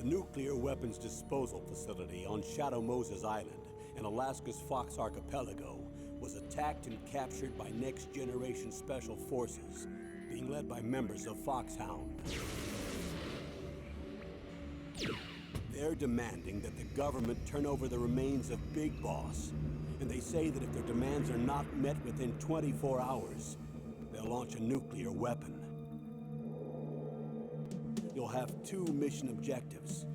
nuclear weapons disposal facility on Shadow Moses Island in Alaska's Fox Archipelago was attacked and captured by Next Generation Special Forces, being led by members of Foxhound. They're demanding that the government turn over the remains of Big Boss, and they say that if their demands are not met within 24 hours, they'll launch a nuclear weapon. You'll have two mission objectives.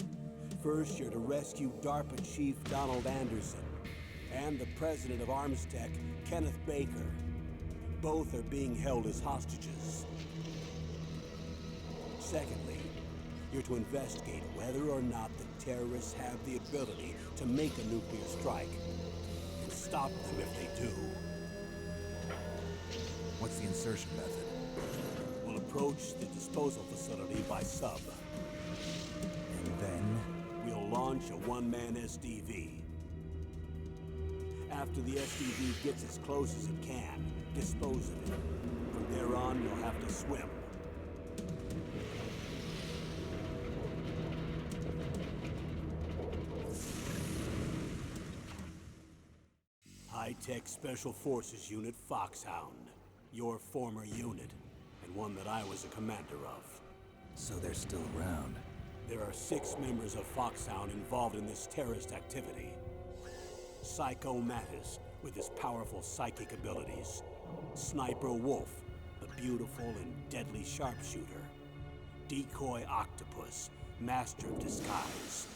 First, you're to rescue DARPA Chief Donald Anderson and the President of Armstech, Kenneth Baker. Both are being held as hostages. Secondly, you're to investigate whether or not the terrorists have the ability to make a nuclear strike and stop them if they do. What's the insertion method? We'll approach the disposal facility by sub. And then? We'll launch a one-man SDV. After the SDV gets as close as it can, dispose of it. From there on, you'll have to swim. High-Tech Special Forces Unit Foxhound. Your former unit, and one that I was a commander of. So they're still around. There are 6 members of Foxhound involved in this terrorist activity. Psycho Mattis, with his powerful psychic abilities. Sniper Wolf, the beautiful and deadly sharpshooter. Decoy Octopus, master of disguise.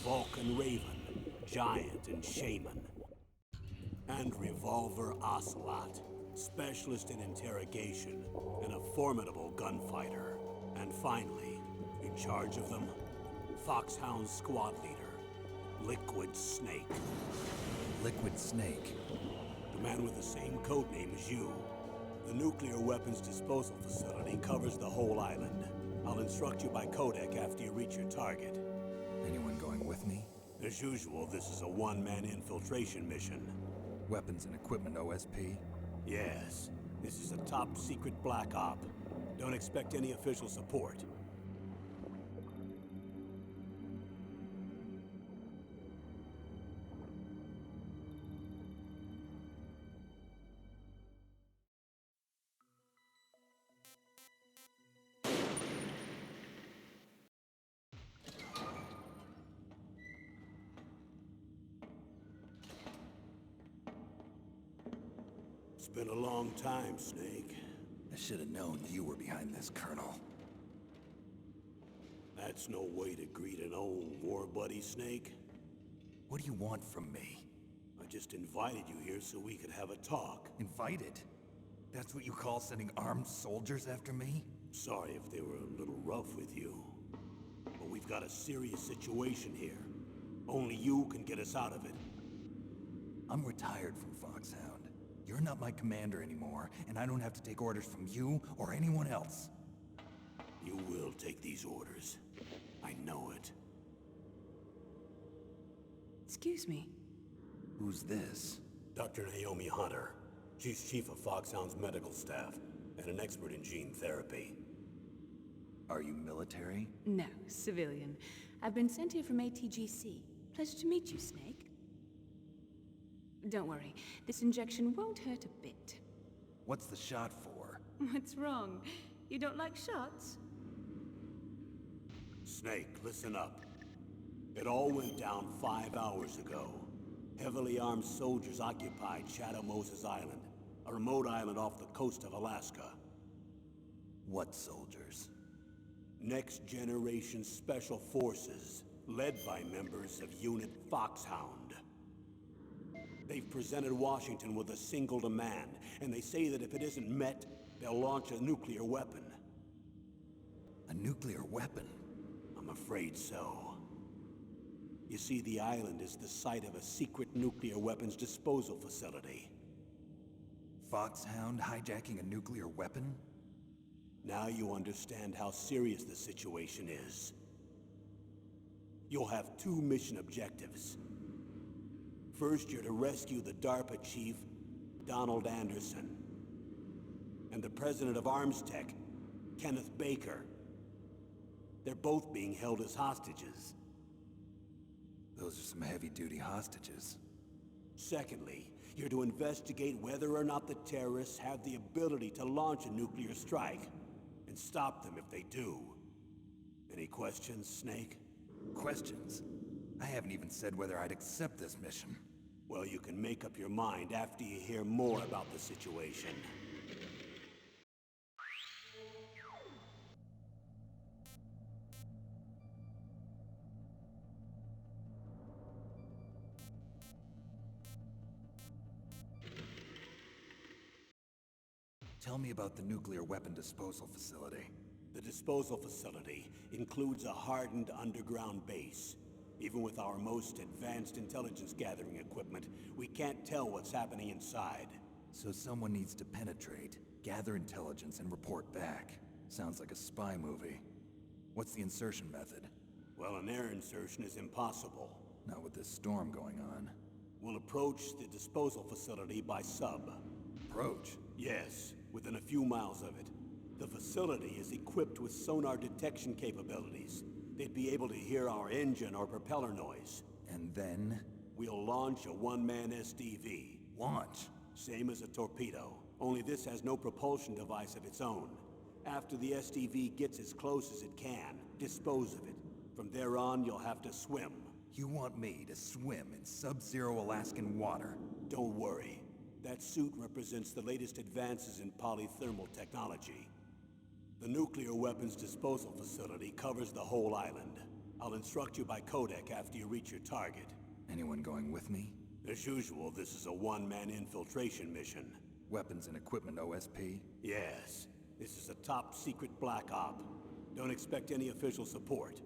Vulcan Raven, giant and shaman. And Revolver Ocelot, specialist in interrogation and a formidable gunfighter. And finally, in charge of them, Foxhound squad leader, Liquid Snake. Liquid Snake? The man with the same codename as you. The nuclear weapons disposal facility covers the whole island. I'll instruct you by codec after you reach your target. Anyone going with me? As usual, this is a one-man infiltration mission. Weapons and equipment OSP? Yes. This is a top-secret black op. Don't expect any official support. It's been a long time, Snake. I should have known you were behind this, Colonel. That's no way to greet an old war buddy, Snake. What do you want from me? I just invited you here so we could have a talk. Invited? That's what you call sending armed soldiers after me? Sorry if they were a little rough with you. But we've got a serious situation here. Only you can get us out of it. I'm retired from Foxhound. You're not my commander anymore, and I don't have to take orders from you or anyone else. You will take these orders. I know it. Excuse me. Who's this? Dr. Naomi Hunter. She's chief of Foxhound's medical staff, and an expert in gene therapy. Are you military? No, civilian. I've been sent here from ATGC. Pleasure to meet you, Snake. Don't worry, this injection won't hurt a bit. What's the shot for? What's wrong? You don't like shots? Snake, listen up. It all went down 5 hours ago. Heavily armed soldiers occupied Shadow Moses Island, a remote island off the coast of Alaska. What soldiers? Next Generation Special Forces, led by members of Unit Foxhound. They've presented Washington with a single demand, and they say that if it isn't met, they'll launch a nuclear weapon. A nuclear weapon? I'm afraid so. You see, the island is the site of a secret nuclear weapons disposal facility. Foxhound hijacking a nuclear weapon? Now you understand how serious the situation is. You'll have 2 mission objectives. First, you're to rescue the DARPA chief, Donald Anderson, and the president of Armstech, Kenneth Baker. They're both being held as hostages. Those are some heavy-duty hostages. Secondly, you're to investigate whether or not the terrorists have the ability to launch a nuclear strike, and stop them if they do. Any questions, Snake? Questions? I haven't even said whether I'd accept this mission. Well, you can make up your mind after you hear more about the situation. Tell me about the nuclear weapon disposal facility. The disposal facility includes a hardened underground base. Even with our most advanced intelligence gathering equipment, we can't tell what's happening inside. So someone needs to penetrate, gather intelligence, and report back. Sounds like a spy movie. What's the insertion method? Well, an air insertion is impossible. Not with this storm going on. We'll approach the disposal facility by sub. Approach? Yes, within a few miles of it. The facility is equipped with sonar detection capabilities. They'd be able to hear our engine or propeller noise. And then? We'll launch a one-man SDV. Launch? Same as a torpedo, only this has no propulsion device of its own. After the SDV gets as close as it can, dispose of it. From there on, you'll have to swim. You want me to swim in sub-zero Alaskan water? Don't worry. That suit represents the latest advances in polythermal technology. The nuclear weapons disposal facility covers the whole island. I'll instruct you by codec after you reach your target. Anyone going with me? As usual, this is a one-man infiltration mission. Weapons and equipment OSP? Yes. This is a top-secret black op. Don't expect any official support.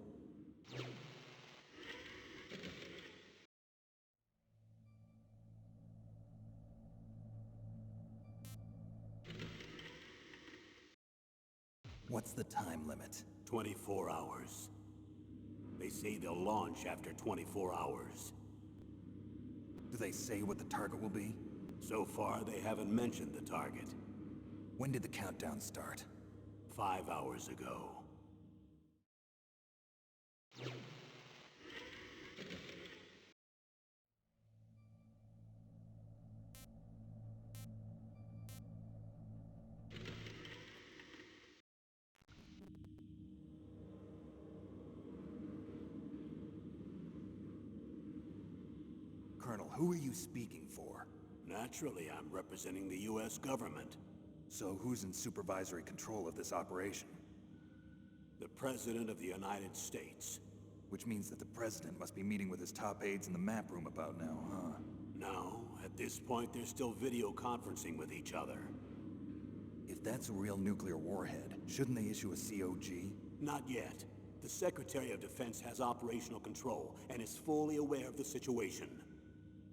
What's the time limit? 24 hours. They say they'll launch after 24 hours. Do they say what the target will be? So far, they haven't mentioned the target. When did the countdown start? 5 hours ago. Colonel, who are you speaking for? Naturally, I'm representing the U.S. government. So who's in supervisory control of this operation? The President of the United States. Which means that the President must be meeting with his top aides in the map room about now, huh? No, at this point they're still video conferencing with each other. If that's a real nuclear warhead, shouldn't they issue a COG? Not yet. The Secretary of Defense has operational control and is fully aware of the situation.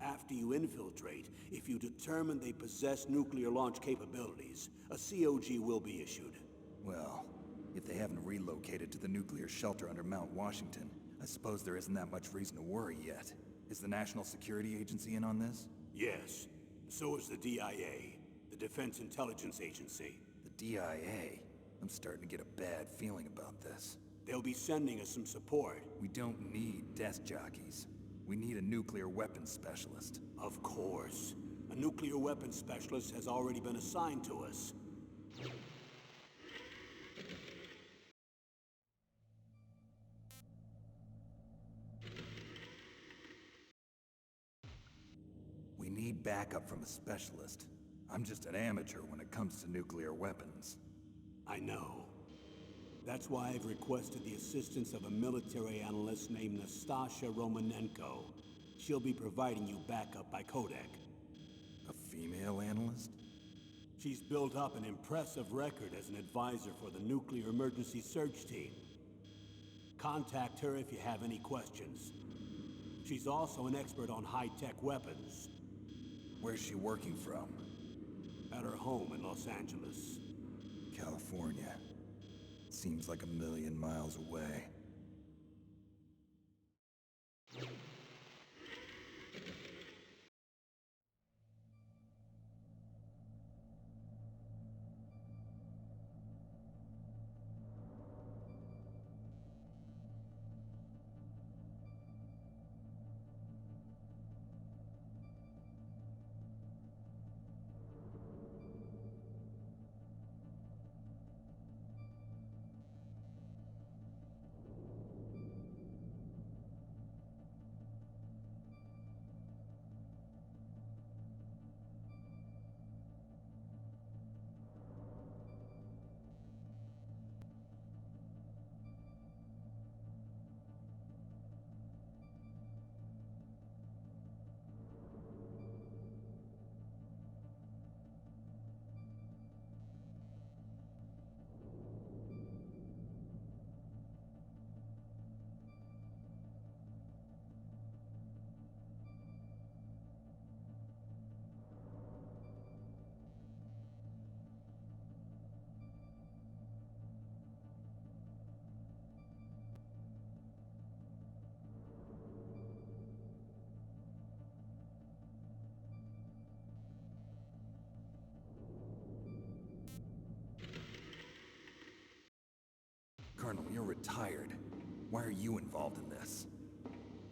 After you infiltrate, if you determine they possess nuclear launch capabilities, a COG will be issued. Well, if they haven't relocated to the nuclear shelter under Mount Washington, I suppose there isn't that much reason to worry yet. Is the National Security Agency in on this? Yes. So is the DIA, the Defense Intelligence Agency. The DIA? I'm starting to get a bad feeling about this. They'll be sending us some support. We don't need desk jockeys. We need a nuclear weapons specialist. Of course. A nuclear weapons specialist has already been assigned to us. We need backup from a specialist. I'm just an amateur when it comes to nuclear weapons. I know. That's why I've requested the assistance of a military analyst named Nastasha Romanenko. She'll be providing you backup by codec. A female analyst? She's built up an impressive record as an advisor for the Nuclear Emergency Search Team. Contact her if you have any questions. She's also an expert on high-tech weapons. Where's she working from? At her home in Los Angeles. California. Seems like a million miles away. retired. Why are you involved in this?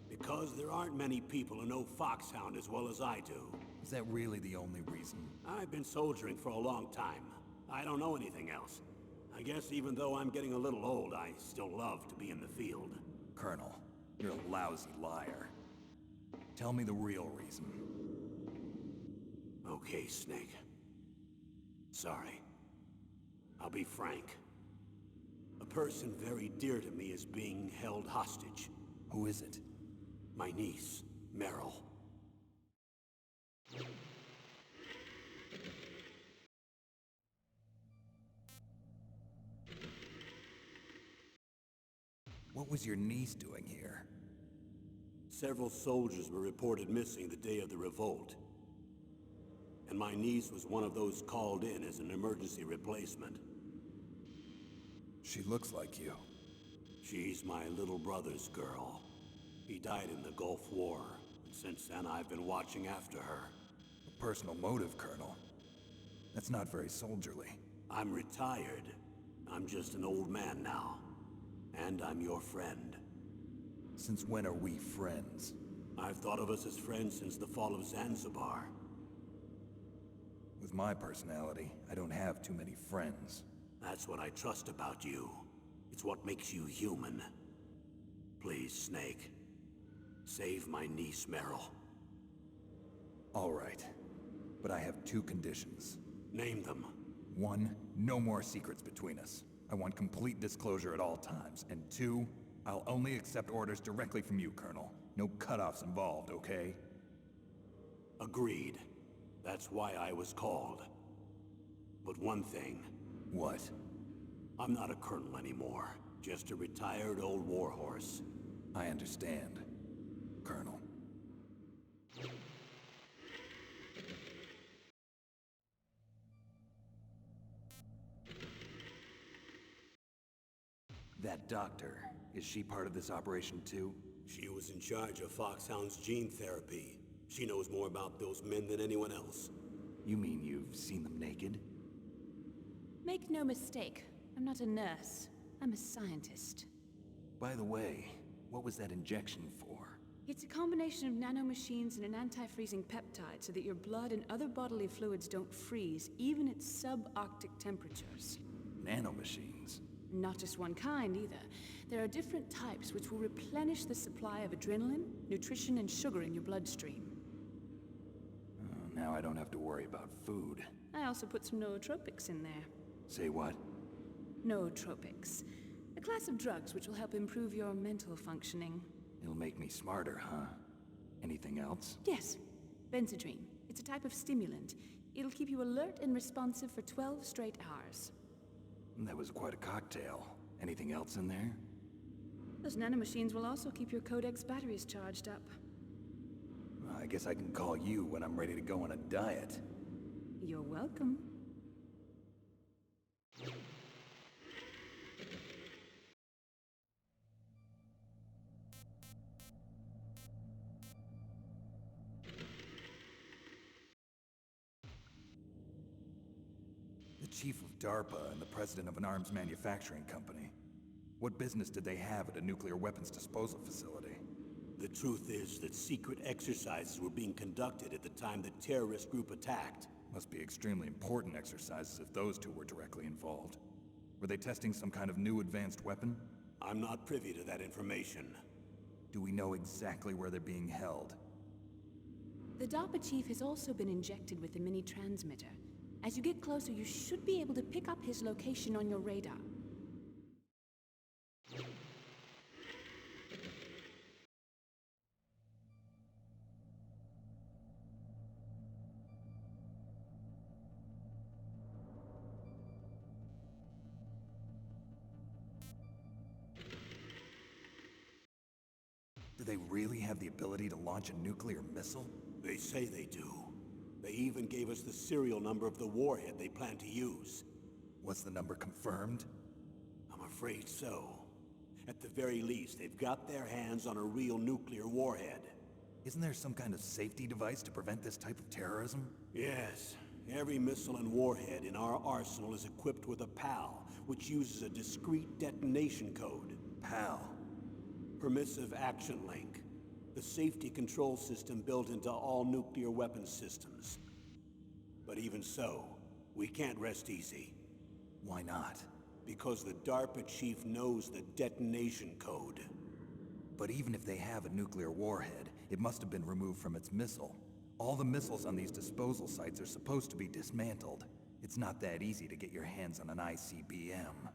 Because there aren't many people who know Foxhound as well as I do. Is that really the only reason? I've been soldiering for a long time. I don't know anything else. I guess even though I'm getting a little old, I still love to be in the field. Colonel, you're a lousy liar. Tell me the real reason. Okay, Snake. Sorry. I'll be frank. A person very dear to me is being held hostage. Who is it? My niece, Meryl. What was your niece doing here? Several soldiers were reported missing the day of the revolt. And my niece was one of those called in as an emergency replacement. She looks like you. She's my little brother's girl. He died in the Gulf War. And since then, I've been watching after her. A personal motive, Colonel. That's not very soldierly. I'm retired. I'm just an old man now. And I'm your friend. Since when are we friends? I've thought of us as friends since the fall of Zanzibar. With my personality, I don't have too many friends. That's what I trust about you. It's what makes you human. Please, Snake. Save my niece, Meryl. All right. But I have two conditions. Name them. 1, no more secrets between us. I want complete disclosure at all times. And 2, I'll only accept orders directly from you, Colonel. No cutoffs involved, okay? Agreed. That's why I was called. But one thing. What? I'm not a colonel anymore. Just a retired old warhorse. I understand, Colonel. That doctor, is she part of this operation too? She was in charge of Foxhound's gene therapy. She knows more about those men than anyone else. You mean you've seen them naked? Make no mistake, I'm not a nurse. I'm a scientist. By the way, what was that injection for? It's a combination of nanomachines and an anti-freezing peptide so that your blood and other bodily fluids don't freeze, even at subarctic temperatures. Nanomachines? Not just one kind, either. There are different types which will replenish the supply of adrenaline, nutrition, and sugar in your bloodstream. Oh, now I don't have to worry about food. I also put some nootropics in there. Say what? Nootropics. A class of drugs which will help improve your mental functioning. It'll make me smarter, huh? Anything else? Yes. Benzedrine. It's a type of stimulant. It'll keep you alert and responsive for 12 straight hours. That was quite a cocktail. Anything else in there? Those nanomachines will also keep your Codex batteries charged up. Well, I guess I can call you when I'm ready to go on a diet. You're welcome. The chief of DARPA and the president of an arms manufacturing company. What business did they have at a nuclear weapons disposal facility? The truth is that secret exercises were being conducted at the time the terrorist group attacked. Must be extremely important exercises if those two were directly involved. Were they testing some kind of new advanced weapon? I'm not privy to that information. Do we know exactly where they're being held? The DARPA chief has also been injected with a mini transmitter. As you get closer, you should be able to pick up his location on your radar. Do they really have the ability to launch a nuclear missile? They say they do. They even gave us the serial number of the warhead they plan to use. Was the number confirmed? I'm afraid so. At the very least, they've got their hands on a real nuclear warhead. Isn't there some kind of safety device to prevent this type of terrorism? Yes. Every missile and warhead in our arsenal is equipped with a PAL, which uses a discrete detonation code. PAL? Permissive Action Link. The safety control system built into all nuclear weapons systems. But even so, we can't rest easy. Why not? Because the DARPA chief knows the detonation code. But even if they have a nuclear warhead, it must have been removed from its missile. All the missiles on these disposal sites are supposed to be dismantled. It's not that easy to get your hands on an ICBM.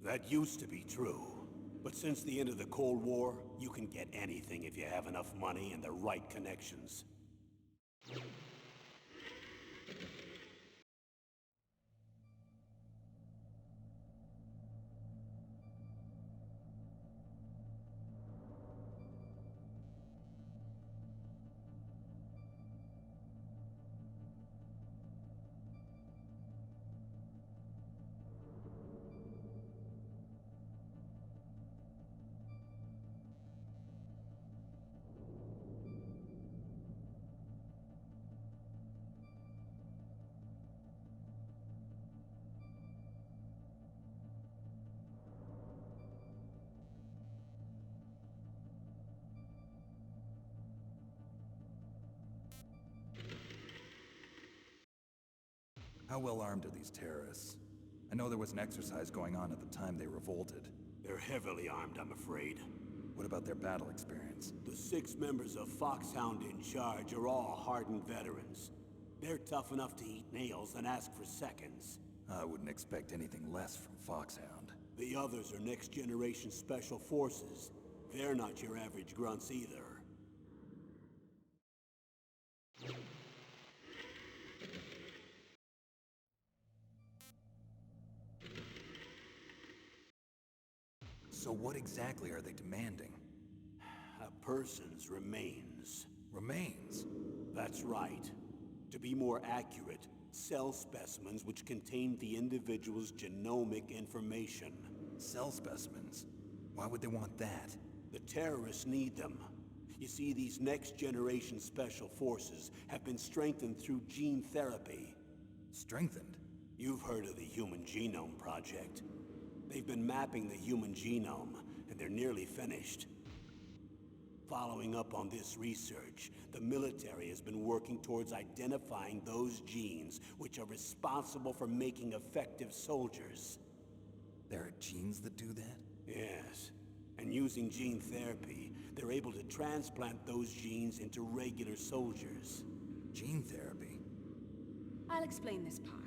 That used to be true. But since the end of the Cold War, you can get anything if you have enough money and the right connections. How well armed are these terrorists? I know there was an exercise going on at the time they revolted. They're heavily armed, I'm afraid. What about their battle experience? The 6 members of Foxhound in charge are all hardened veterans. They're tough enough to eat nails and ask for seconds. I wouldn't expect anything less from Foxhound. The others are next-generation special forces. They're not your average grunts either. So what exactly are they demanding? A person's remains. Remains? That's right. To be more accurate, cell specimens which contain the individual's genomic information. Cell specimens? Why would they want that? The terrorists need them. You see, these next-generation special forces have been strengthened through gene therapy. Strengthened? You've heard of the Human Genome Project. They've been mapping the human genome, and they're nearly finished. Following up on this research, the military has been working towards identifying those genes which are responsible for making effective soldiers. There are genes that do that? Yes. And using gene therapy, they're able to transplant those genes into regular soldiers. Gene therapy? I'll explain this part.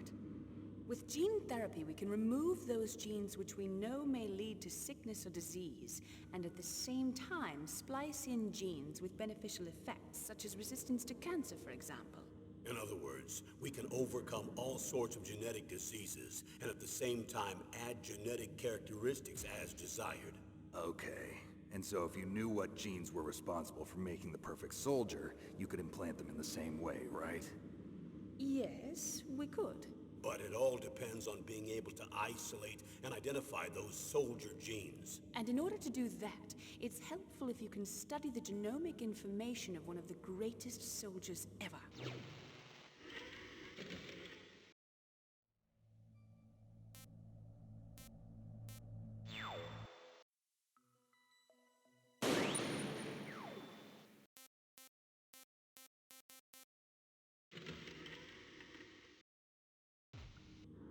With gene therapy, we can remove those genes which we know may lead to sickness or disease, and at the same time splice in genes with beneficial effects, such as resistance to cancer, for example. In other words, we can overcome all sorts of genetic diseases, and at the same time add genetic characteristics as desired. Okay. And so if you knew what genes were responsible for making the perfect soldier, you could implant them in the same way, right? Yes, we could. But it all depends on being able to isolate and identify those soldier genes. And in order to do that, it's helpful if you can study the genomic information of one of the greatest soldiers ever.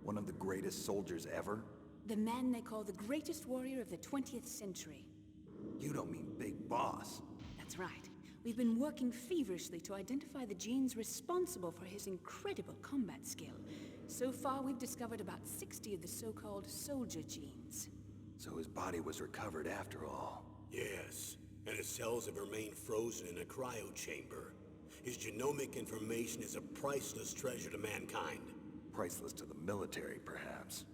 One of the greatest soldiers ever? The man they call the greatest warrior of the 20th century. You don't mean Big Boss. That's right. We've been working feverishly to identify the genes responsible for his incredible combat skill. So far, we've discovered about 60 of the so-called soldier genes. So his body was recovered after all. Yes, and his cells have remained frozen in a cryo chamber. His genomic information is a priceless treasure to mankind. Priceless to the military, perhaps.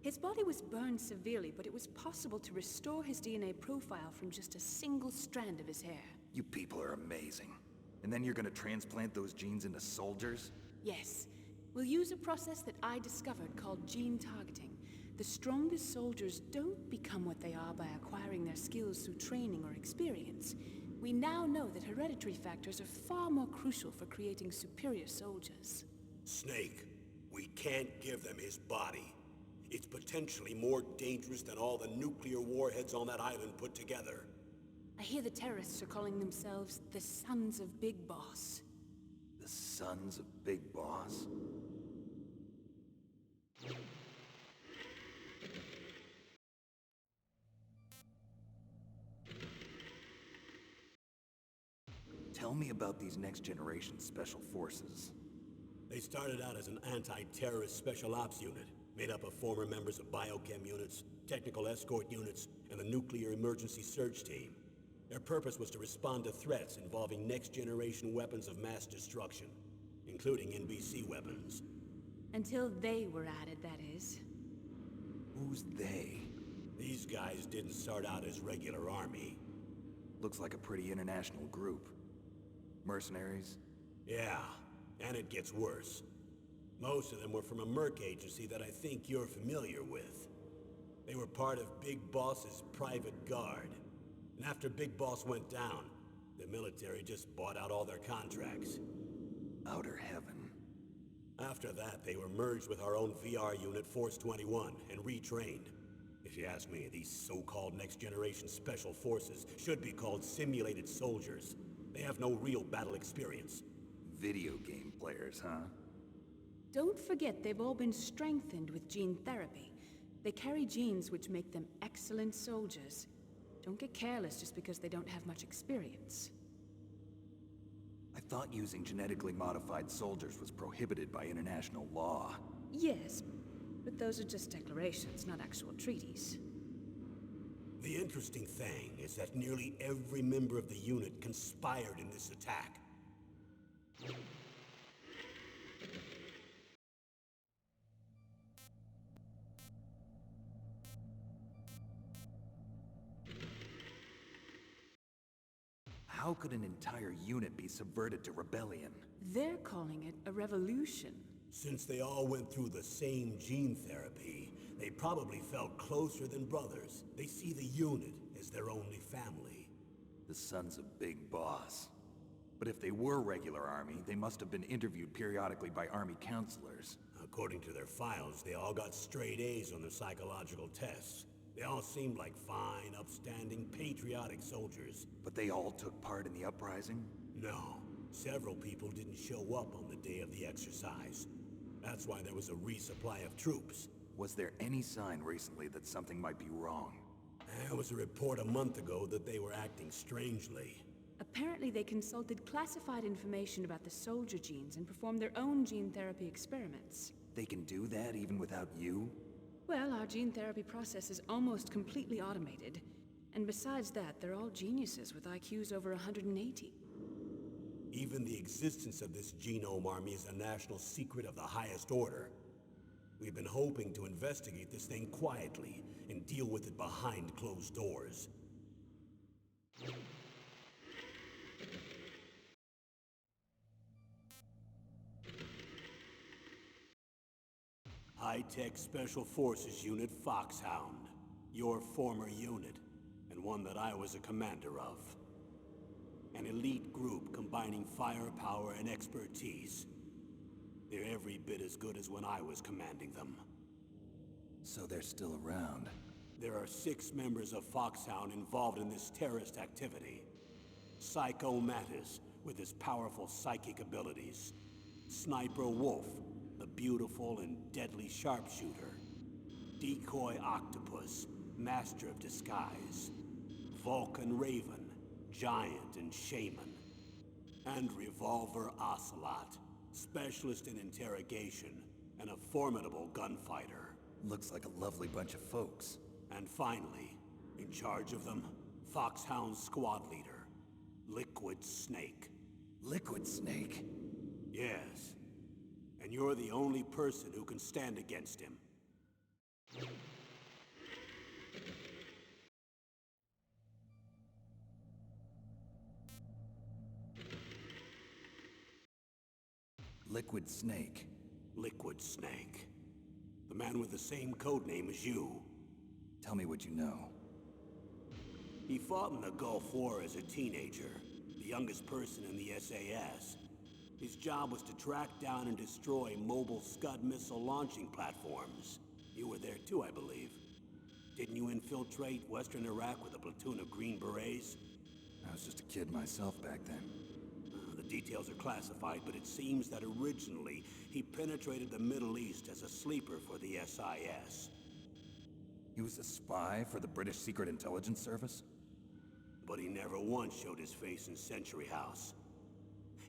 His body was burned severely, but it was possible to restore his DNA profile from just a single strand of his hair. You people are amazing. And then you're gonna transplant those genes into soldiers? Yes. We'll use a process that I discovered called gene targeting. The strongest soldiers don't become what they are by acquiring their skills through training or experience. We now know that hereditary factors are far more crucial for creating superior soldiers. Snake, we can't give them his body. It's potentially more dangerous than all the nuclear warheads on that island put together. I hear the terrorists are calling themselves the Sons of Big Boss. The Sons of Big Boss? Tell me about these next-generation special forces. They started out as an anti-terrorist special ops unit, made up of former members of biochem units, technical escort units, and the nuclear emergency surge team. Their purpose was to respond to threats involving next-generation weapons of mass destruction, including NBC weapons. Until they were added, that is. Who's they? These guys didn't start out as regular army. Looks like a pretty international group. Mercenaries? Yeah, and it gets worse. Most of them were from a merc agency that I think you're familiar with. They were part of Big Boss's private guard. And after Big Boss went down, the military just bought out all their contracts. Outer heaven. After that, they were merged with our own VR unit, Force 21, and retrained. If you ask me, these so-called next-generation special forces should be called simulated soldiers. They have no real battle experience. Video game players, huh? Don't forget they've all been strengthened with gene therapy. They carry genes which make them excellent soldiers. Don't get careless just because they don't have much experience. I thought using genetically modified soldiers was prohibited by international law. Yes, but those are just declarations, not actual treaties. The interesting thing is that nearly every member of the unit conspired in this attack. How could an entire unit be subverted to rebellion? They're calling it a revolution. Since they all went through the same gene therapy, they probably felt closer than brothers. They see the unit as their only family. The Sons of Big Boss. But if they were regular army, they must have been interviewed periodically by army counselors. According to their files, they all got straight A's on their psychological tests. They all seemed like fine, upstanding, patriotic soldiers. But they all took part in the uprising? No. Several people didn't show up on the day of the exercise. That's why there was a resupply of troops. Was there any sign recently that something might be wrong? There was a report a month ago that they were acting strangely. Apparently they consulted classified information about the soldier genes and performed their own gene therapy experiments. They can do that even without you? Well, our gene therapy process is almost completely automated. And besides that, they're all geniuses with IQs over 180. Even the existence of this genome army is a national secret of the highest order. We've been hoping to investigate this thing quietly and deal with it behind closed doors. High-Tech Special Forces Unit Foxhound. Your former unit, and one that I was a commander of. An elite group combining firepower and expertise. They're every bit as good as when I was commanding them. So they're still around. There are 6 members of Foxhound involved in this terrorist activity. Psycho Mantis, with his powerful psychic abilities. Sniper Wolf, the beautiful and deadly sharpshooter. Decoy Octopus, master of disguise. Vulcan Raven, giant and shaman. And Revolver Ocelot, specialist in interrogation and a formidable gunfighter. Looks like a lovely bunch of folks. And finally, in charge of them, Foxhound's squad leader, Liquid Snake. Liquid Snake? Yes. And you're the only person who can stand against him. Liquid Snake. Liquid Snake. The man with the same codename as you. Tell me what you know. He fought in the Gulf War as a teenager, the youngest person in the SAS. His job was to track down and destroy mobile Scud missile launching platforms. You were there too, I believe. Didn't you infiltrate Western Iraq with a platoon of Green Berets? I was just a kid myself back then. The details are classified, but it seems that originally he penetrated the Middle East as a sleeper for the SIS. He was a spy for the British Secret Intelligence Service? But he never once showed his face in Century House.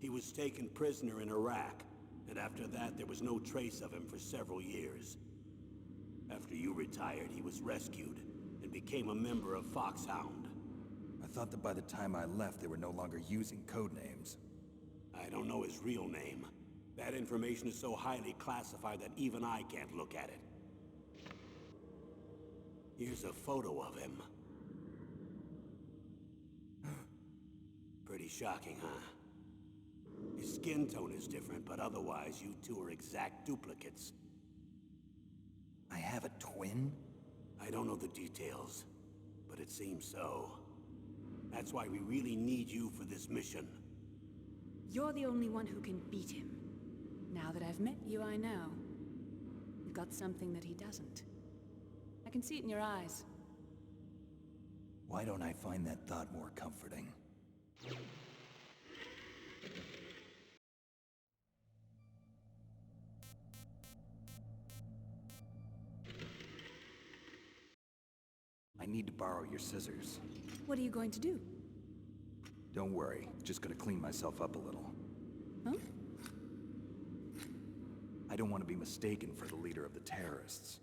He was taken prisoner in Iraq, and after that there was no trace of him for several years. After you retired, he was rescued and became a member of Foxhound. I thought that by the time I left, they were no longer using code names. I don't know his real name. That information is so highly classified that even I can't look at it. Here's a photo of him. Pretty shocking, huh? His skin tone is different, but otherwise you two are exact duplicates. I have a twin? I don't know the details, but it seems so. That's why we really need you for this mission. You're the only one who can beat him. Now that I've met you, I know. You've got something that he doesn't. I can see it in your eyes. Why don't I find that thought more comforting? I need to borrow your scissors. What are you going to do? Don't worry, just gonna clean myself up a little. Huh? I don't want to be mistaken for the leader of the terrorists.